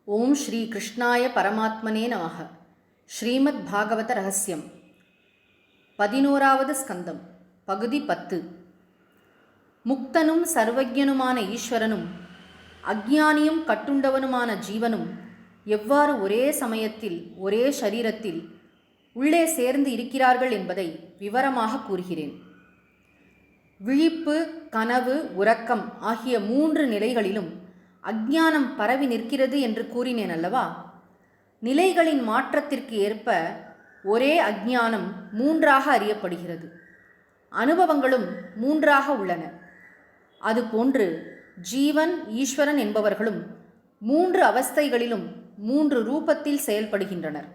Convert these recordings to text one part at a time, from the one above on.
ஓம் ஸ்ரீ கிருஷ்ணாய பரமாத்மனே நமः. ஸ்ரீமத் பாகவத ரகசியம் 11வது ஸ்கந்தம், பகுதி 10. முக்தனும் சர்வஜனுமான ஈஸ்வரனும் அஞ்ஞானியும் கட்டுண்டவனுமான ஜீவனும் எவ்வாறு ஒரே சமயத்தில் ஒரே ஷரீரத்தில் உள்ளே சேர்ந்து இருக்கிறார்கள் என்பதை விவரமாக கூறுகிறேன். விழிப்பு, கனவு, உறக்கம் ஆகிய 3 நிலைகளிலும் அஞ்ஞானம் பரவி நிற்கிறது என்று கூறினேன் அல்லவா? நிலைகளின் மாற்றத்திற்கு ஏற்ப ஒரே அஞ்ஞானம் 3ஆக அறியப்படுகிறது. அனுபவங்களும் 3ஆக உள்ளன. அதுபோன்று ஜீவன், ஈஸ்வரன் என்பவர்களும் 3 அவஸ்தைகளிலும் 3 ரூபத்தில் செயல்படுகின்றனர்.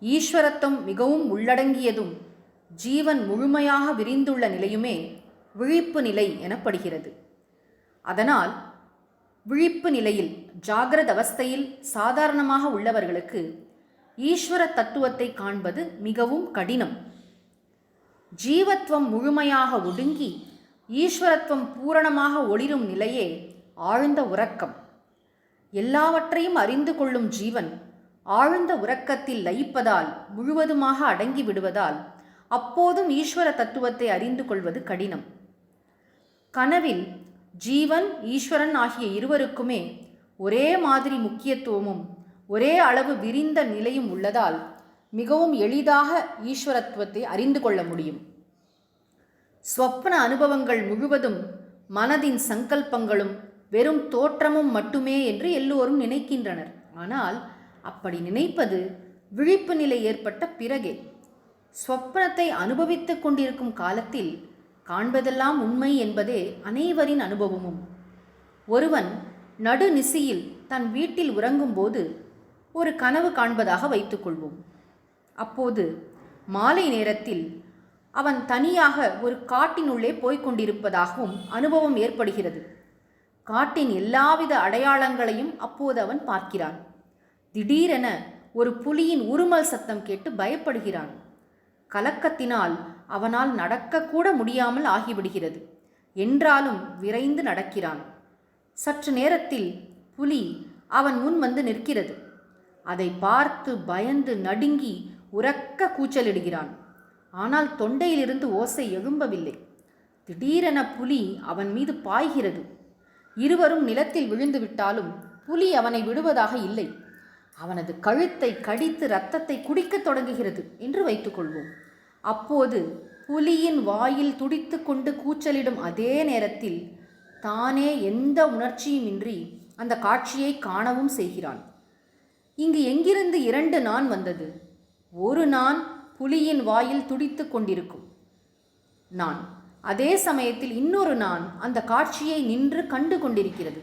ஈஸ்வரத்துவம் மிகவும் உள்ளடங்கியதும் ஜீவன் முழுமையாக விரிந்துள்ள நிலையுமே விழிப்பு நிலை எனப்படுகிறது. அதனால் விழிப்பு நிலையில், ஜாகிரத அவஸ்தையில் சாதாரணமாக உள்ளவர்களுக்கு ஈஸ்வர தத்துவத்தை காண்பது மிகவும் கடினம். ஜீவத்துவம் முழுமையாக ஒடுங்கி ஈஸ்வரத்துவம் பூரணமாக ஒளிரும் நிலையே ஆழ்ந்த உறக்கம். எல்லாவற்றையும் அறிந்து கொள்ளும் ஜீவன் ஆழ்ந்த உறக்கத்தில் லயிப்பதால், முழுவதுமாக அடங்கி விடுவதால் அப்போதும் ஈஸ்வர தத்துவத்தை அறிந்து கொள்வது கடினம். கனவில் ஜீவன், ஈஸ்வரன் ஆகிய இருவருக்குமே ஒரே மாதிரி முக்கியத்துவமும் ஒரே அளவு விரிந்த நிலையும் உள்ளதால் மிகவும் எளிதாக ஈஸ்வரத்துவத்தை அறிந்து கொள்ள முடியும். ஸ்வப்ன அனுபவங்கள் முழுவதும் மனதின் சங்கல்பங்களும் வெறும் தோற்றமும் மட்டுமே என்று எல்லோரும் நினைக்கின்றனர். ஆனால் அப்படி நினைப்பது விழிப்பு நிலை ஏற்பட்ட பிறகே. ஸ்வப்னத்தை அனுபவித்து கொண்டிருக்கும் காலத்தில் காண்பதெல்லாம் உண்மை என்பதே அனைவரின் அனுபவமும். ஒருவன் நடுநிசியில் தன் வீட்டில் உறங்கும்போது ஒரு கனவு காண்பதாக வைத்துக்கொள்வோம். அப்போது மாலை நேரத்தில் அவன் தனியாக ஒரு காட்டினுள்ளே போய்கொண்டிருப்பதாகவும் அனுபவம் ஏற்படுகிறது. காட்டின் எல்லாவித அடையாளங்களையும் அப்போது அவன் பார்க்கிறான். திடீரென ஒரு புலியின் உருமல் சத்தம் கேட்டு பயப்படுகிறான். கலக்கத்தினால் அவனால் நடக்கக்கூட முடியாமல் ஆகிவிடுகிறது. என்றாலும் விரைந்து நடக்கிறான். சற்று நேரத்தில் புலி அவன் முன் வந்து நிற்கிறது. அதை பார்த்து பயந்து நடுங்கி உரக்க கூச்சலிடுகிறான். ஆனால் தொண்டையிலிருந்து ஓசை எழும்பவில்லை. திடீரென புலி அவன் மீது பாய்கிறது. இருவரும் நிலத்தில் விழுந்து விட்டாலும் புலி அவனை விடுவதாக இல்லை. அவனது கழுத்தை கடித்து இரத்தத்தை குடிக்கத் தொடங்குகிறது என்று வைத்துக்கொள்வோம். அப்போது புலியின் வாயில் துடித்து கொண்டு கூச்சலிடும் அதே நேரத்தில் தானே எந்த உணர்ச்சியுமின்றி அந்த காட்சியை காணவும் செய்கிறான். இங்கு எங்கிருந்து 2 நான் வந்தது? ஒரு நான் புலியின் வாயில் துடித்து கொண்டிருக்கும் நான், அதே சமயத்தில் இன்னொரு நான் அந்த காட்சியை நின்று கண்டு கொண்டிருக்கிறது.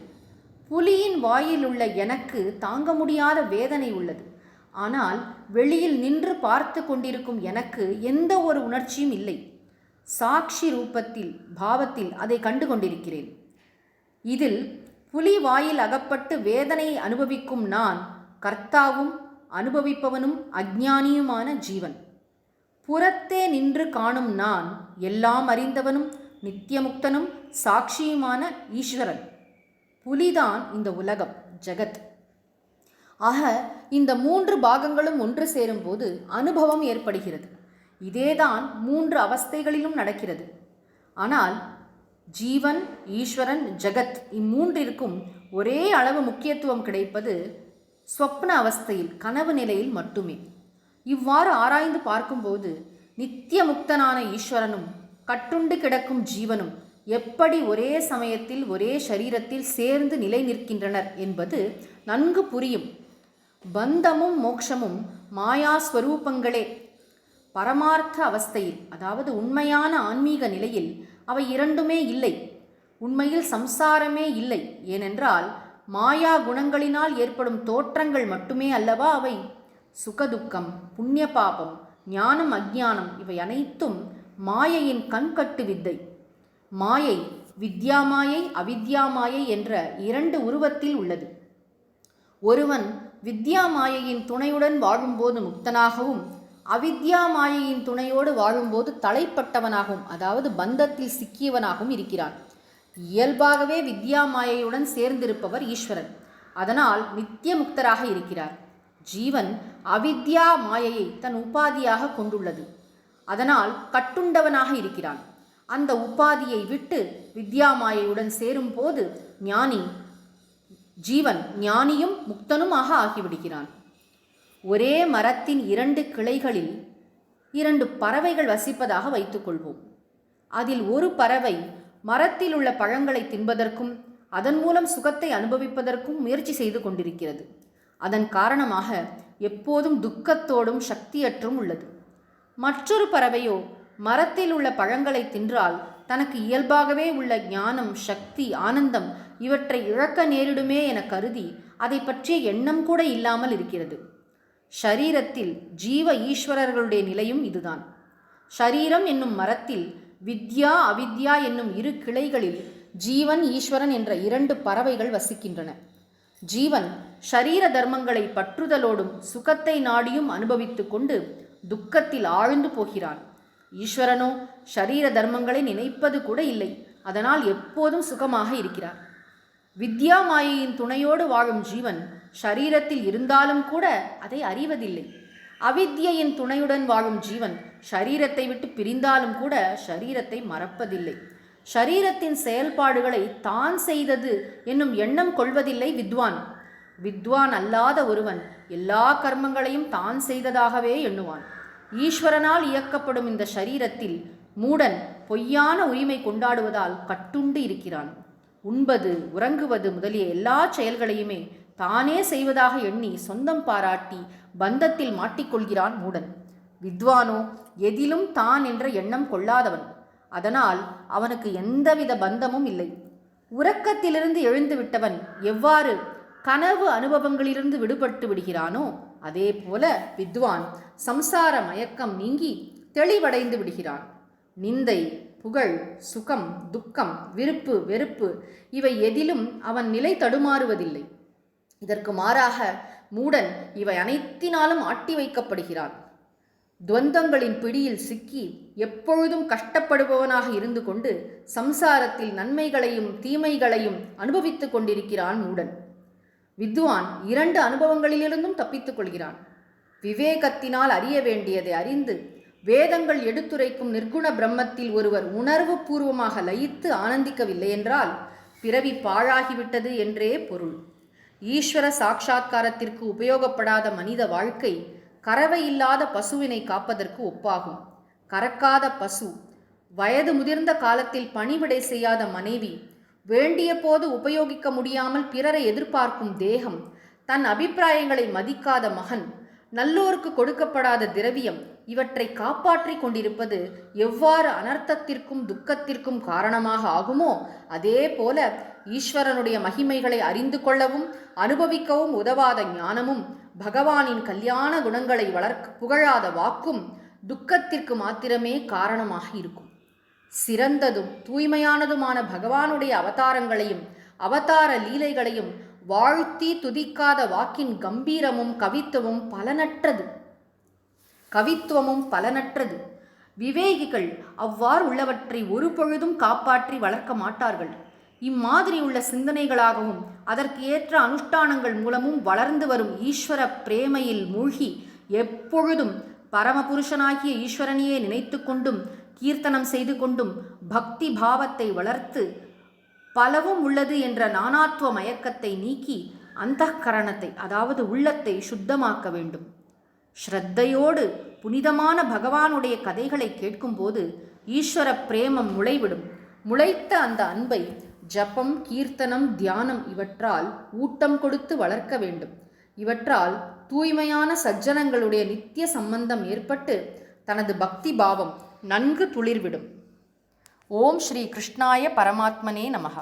புலியின் வாயில் உள்ள எனக்கு தாங்க முடியாத வேதனை உள்ளது. ஆனால் வெளியில் நின்று பார்த்து கொண்டிருக்கும் எனக்கு எந்த ஒரு உணர்ச்சியும் இல்லை. சாட்சி ரூபத்தில், பாவத்தில் அதை கண்டு கொண்டிருக்கிறேன். இதில் புலி வாயில் அகப்பட்டு வேதனையை அனுபவிக்கும் நான் கர்த்தாவும் அனுபவிப்பவனும் அஞ்ஞானியுமான ஜீவன். புறத்தே நின்று காணும் நான் எல்லாம் அறிந்தவனும் நித்தியமுக்தனும் சாட்சியுமான ஈஸ்வரன். புலிதான் இந்த உலகம், ஜகத். ஆக இந்த 3 பாகங்களும் ஒன்று சேரும்போது அனுபவம் ஏற்படுகிறது. இதேதான் 3 அவஸ்தைகளிலும் நடக்கிறது. ஆனால் ஜீவன், ஈஸ்வரன், ஜகத் இம்மூன்றிற்கும் ஒரே அளவு முக்கியத்துவம் கிடைப்பது ஸ்வப்ன அவஸ்தையில், கனவு நிலையில் மட்டுமே. இவ்வாறு ஆராய்ந்து பார்க்கும்போது நித்திய முக்தனான ஈஸ்வரனும் கட்டுண்டு கிடக்கும் ஜீவனும் எப்படி ஒரே சமயத்தில் ஒரே ஷரீரத்தில் சேர்ந்து நிலை நிற்கின்றனர் என்பது நன்கு புரியும். பந்தமும் மோட்சமும் மாயாஸ்வரூபங்களே. பரமார்த்த அவஸ்தையில், அதாவது உண்மையான ஆன்மீக நிலையில் அவை இரண்டுமே இல்லை. உண்மையில் சம்சாரமே இல்லை. ஏனென்றால் மாயா குணங்களினால் ஏற்படும் தோற்றங்கள் மட்டுமே அல்லவா அவை. சுகதுக்கம், புண்ணிய பாபம், ஞானம், அஞ்ஞானம் இவை அனைத்தும் மாயையின் கண்கட்டு வித்தை. மாயை வித்யாமாயை, அவித்யாமாயை என்ற 2 உருவத்தில் உள்ளது. ஒருவன் வித்யா மாயையின் துணையுடன் வாழும்போது முக்தனாகவும், அவித்யா மாயையின் துணையோடு வாழும்போது தலைப்பட்டவனாகவும், அதாவது பந்தத்தில் சிக்கியவனாகவும் இருக்கிறான். இயல்பாகவே வித்யா மாயையுடன் சேர்ந்திருப்பவர் ஈஸ்வரன். அதனால் நித்திய முக்தராக இருக்கிறார். ஜீவன் அவித்யா மாயையை தன் உபாதியாக கொண்டுள்ளது. அதனால் கட்டுண்டவனாக இருக்கிறான். அந்த உபாதியை விட்டு வித்யா மாயையுடன் சேரும்போது ஜீவன் ஞானியும் முக்தனுமாக ஆகிவிடுகிறான். ஒரே மரத்தின் 2 கிளைகளில் 2 பறவைகள் வசிப்பதாக வைத்துக்கொள்வோம். அதில் ஒரு பறவை மரத்தில் உள்ள பழங்களை தின்பதற்கும் அதன் மூலம் சுகத்தை அனுபவிப்பதற்கும் முயற்சி செய்து கொண்டிருக்கிறது. அதன் காரணமாக எப்போதும் துக்கத்தோடும் சக்தியற்றும் உள்ளது. மற்றொரு பறவையோ மரத்தில் உள்ள பழங்களை தின்றால் தனக்கு இயல்பாகவே உள்ள ஞானம், சக்தி, ஆனந்தம் இவற்றை இழக்க நேரிடுமே என கருதி அதை பற்றிய எண்ணம் கூட இல்லாமல் இருக்கிறது. ஷரீரத்தில் ஜீவ ஈஸ்வரர்களுடைய நிலையும் இதுதான். ஷரீரம் என்னும் மரத்தில் வித்யா அவித்யா என்னும் 2 கிளைகளில் ஜீவன், ஈஸ்வரன் என்ற 2 பறவைகள் வசிக்கின்றன. ஜீவன் ஷரீர தர்மங்களை பற்றுதலோடும் சுகத்தை நாடியும் அனுபவித்து கொண்டு துக்கத்தில் ஆழ்ந்து போகிறான். ஈஸ்வரனோ ஷரீர தர்மங்களை நினைப்பது கூட இல்லை. அதனால் எப்போதும் சுகமாக இருக்கிறார். வித்யா மாயையின் துணையோடு வாழும் ஜீவன் ஷரீரத்தில் இருந்தாலும் கூட அதை அறிவதில்லை. அவித்யின் துணையுடன் வாழும் ஜீவன் ஷரீரத்தை விட்டு பிரிந்தாலும் கூட ஷரீரத்தை மறப்பதில்லை. ஷரீரத்தின் செயல்பாடுகளை தான் செய்தது என்னும் எண்ணம் கொள்வதில்லை வித்வான். வித்வான் அல்லாத ஒருவன் எல்லா கர்மங்களையும் தான் செய்ததாகவே எண்ணுவான். ஈஸ்வரனால் இயக்கப்படும் இந்த ஷரீரத்தில் மூடன் பொய்யான உரிமை கொண்டாடுவதால் கட்டுண்டு இருக்கிறான். உண்பது, உறங்குவது முதலிய எல்லா செயல்களையுமே தானே செய்வதாக எண்ணி சொந்தம் பாராட்டி பந்தத்தில் மாட்டிக்கொள்கிறான் மூடன். வித்வானோ எதிலும் தான் என்ற எண்ணம் கொள்ளாதவன். அதனால் அவனுக்கு எந்தவித பந்தமும் இல்லை. உறக்கத்திலிருந்து எழுந்து விட்டவன் எவ்வாறு கனவு அனுபவங்களிலிருந்து விடுபட்டு விடுகிறானோ அதே போல வித்வான் சம்சார மயக்கம் நீங்கி தெளிவடைந்து விடுகிறான். நிந்தை, புகழ், சுகம், துக்கம், விருப்பு, வெறுப்பு இவை எதிலும் அவன் நிலை தடுமாறுவதில்லை. இதற்கு மாறாக மூடன் இவை அனைத்தினாலும் ஆட்டி வைக்கப்படுகிறான். துவந்தங்களின் பிடியில் சிக்கி எப்பொழுதும் கஷ்டப்படுபவனாக இருந்து கொண்டு சம்சாரத்தில் நன்மைகளையும் தீமைகளையும் அனுபவித்து கொண்டிருக்கிறான் மூடன். வித்வான் 2 அனுபவங்களிலிருந்தும் தப்பித்துக் கொள்கிறான். விவேகத்தினால் அறிய வேண்டியதை அறிந்து வேதங்கள் எடுத்துரைக்கும் நிர்குண பிரம்மத்தில் ஒருவர் உணர்வு பூர்வமாக லயித்து ஆனந்திக்கவில்லை என்றால் பிறவி பாழாகிவிட்டது என்றே பொருள். ஈஸ்வர சாட்சா்காரத்திற்கு உபயோகப்படாத மனித வாழ்க்கை கறவை இல்லாத பசுவினை காப்பதற்கு ஒப்பாகும். கறக்காத பசு, வயது முதிர்ந்த காலத்தில் பணிவிடை செய்யாத மனைவி, வேண்டிய போது உபயோகிக்க முடியாமல் பிறரை எதிர்பார்க்கும் தேகம், தன் அபிப்பிராயங்களை மதிக்காத மகன், நல்லோருக்கு கொடுக்கப்படாத திரவியம் இவற்றை காப்பாற்றி கொண்டிருப்பது எவ்வாறு அனர்த்தத்திற்கும் துக்கத்திற்கும் காரணமாக ஆகுமோ அதே போல ஈஸ்வரனுடைய மகிமைகளை அறிந்து கொள்ளவும் அனுபவிக்கவும் உதவாத ஞானமும் பகவானின் கல்யாண குணங்களை புகழாத வாக்கும் துக்கத்திற்கு மாத்திரமே காரணமாக இருக்கும். சிறந்ததும் தூய்மையானதுமான பகவானுடைய அவதாரங்களையும் அவதார லீலைகளையும் வாழ்த்தி துதிக்காத வாக்கின் கம்பீரமும் கவித்துவமும் பலனற்றது. விவேகிகள் அவ்வாறு உள்ளவற்றை ஒரு பொழுதும் காப்பாற்றி வளர்க்க மாட்டார்கள். இம்மாதிரி உள்ள சிந்தனைகளாகவும் அதற்கு ஏற்ற அனுஷ்டானங்கள் மூலமும் வளர்ந்து வரும் ஈஸ்வர பிரேமையில் மூழ்கி எப்பொழுதும் பரமபுருஷனாகிய ஈஸ்வரனையே நினைத்து கொண்டும் கீர்த்தனம் செய்து கொண்டும் பக்தி பாவத்தை வளர்த்து பலவும் உள்ளது என்ற நானாத்துவ மயக்கத்தை நீக்கி அந்தఃகரணத்தை அதாவது உள்ளத்தை சுத்தமாக்க வேண்டும். ஸ்ரத்தையோடு புனிதமான பகவானுடைய கதைகளை கேட்கும்போது ஈஸ்வர பிரேமம் முளைவிடும். முளைத்த அந்த அன்பை ஜபம், கீர்த்தனம், தியானம் இவற்றால் ஊட்டம் கொடுத்து வளர்க்க வேண்டும். இவற்றால் தூய்மையான சஜ்ஜனங்களுடைய நித்திய சம்பந்தம் ஏற்பட்டு தனது பக்தி பாவம் நன்கு துளிர்விடும். ஓம் ஸ்ரீ கிருஷ்ணாய பரமாத்மனே நமஹ.